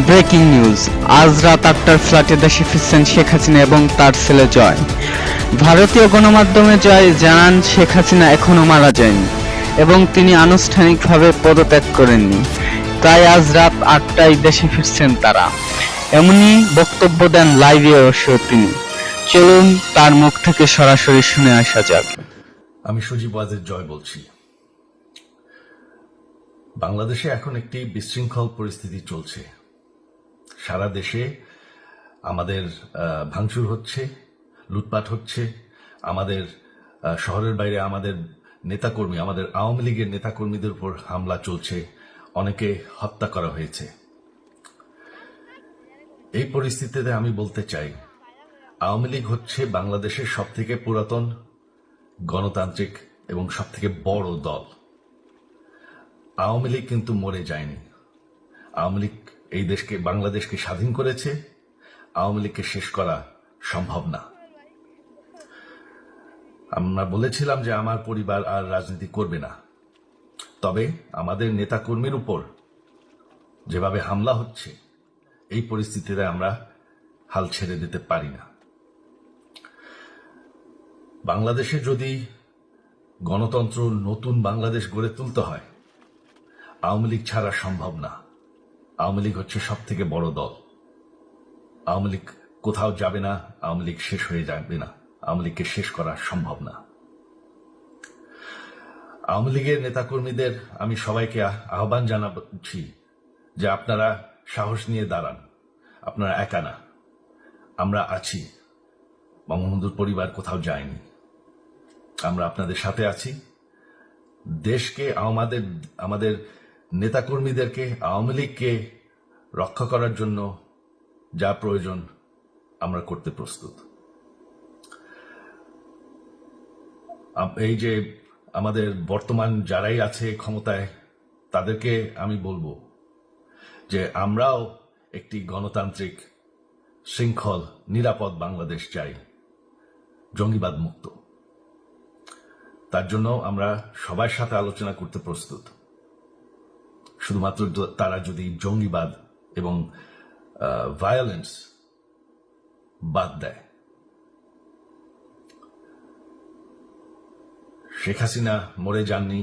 Breaking news, আজ রাত ৮টার ফ্ল্যাটে দেশে ফিরছেন শেখ হাসিনা এবং তার ছেলে জয়। ভারতীয় গণমাধ্যমে জয় জানান শেখ হাসিনা এখনও মারা যায়নি এবং তিনি আনুষ্ঠানিকভাবে পদত্যাগ করেননি, তাই আজ রাত ৮টায় দেশে ফিরছেন তারা। এমনই বক্তব্য দেন লাইভে অবশ্য তিনি। চলুন তার মুখ থেকে সরাসরি শুনে আসা যাক। আমি সজীব ওয়াজেদ জয় বলছি। বাংলাদেশে এখন একটি বিশৃঙ্খল পরিস্থিতি চলছে। সারা দেশে আমাদের ভাঙচুর হচ্ছে, লুটপাট হচ্ছে, আমাদের শহরের বাইরে আমাদের নেতাকর্মী, আমাদের আওয়ামী লীগের নেতাকর্মীদের উপর হামলা চলছে, অনেকে হত্যা করা হয়েছে। এই পরিস্থিতিতে আমি বলতে চাই, আওয়ামী লীগ হচ্ছে বাংলাদেশের সবথেকে পুরাতন গণতান্ত্রিক এবং সবথেকে বড় দল। আওয়ামী লীগ কিন্তু মরে যায়নি। আওয়ামী লীগ এই দেশকে, বাংলাদেশকে স্বাধীন করেছে। আওয়ামী লীগকে শেষ করা সম্ভব না। আমরা বলেছিলাম যে আমার পরিবার আর রাজনীতি করবে না, তবে আমাদের নেতাকর্মীর উপর যেভাবে হামলা হচ্ছে, এই পরিস্থিতিতে আমরা হাল ছেড়ে দিতে পারি না। বাংলাদেশে যদি গণতন্ত্র, নতুন বাংলাদেশ গড়ে তুলতে হয়, আওয়ামী লীগ ছাড়া সম্ভব না। আওয়ামী লীগ হচ্ছে সব থেকে বড় দল। আওয়ামী লীগ কোথাও যাবে না, আওয়ামী লীগ শেষ হয়ে যাবে না, আওয়ামী লীগকে শেষ করা সম্ভব না। আওয়ামী লীগের নেতাকর্মীদের আমি সবাইকে আহ্বান জানাচ্ছি যে আপনারা সাহস নিয়ে দাঁড়ান, আপনারা একা না, আমরা আছি। বঙ্গবন্ধুর পরিবার কোথাও যায়নি, আমরা আপনাদের সাথে আছি। দেশকে, আমাদের নেতাকর্মীদেরকে, আওয়ামী লীগকে রক্ষা করার জন্য যা প্রয়োজন আমরা করতে প্রস্তুত। এই যে আমাদের বর্তমান যারাই আছে ক্ষমতায়, তাদেরকে আমি বলবো যে আমরাও একটি গণতান্ত্রিক, শৃঙ্খল, নিরাপদ বাংলাদেশ চাই, জঙ্গিবাদ মুক্ত। তার জন্য আমরা সবার সাথে আলোচনা করতে প্রস্তুত। শুধুমাত্র তারা যদি জঙ্গিবাদ এবং ভায়োলেন্স বাদ দেয়। শেখ হাসিনা মরে যাননি,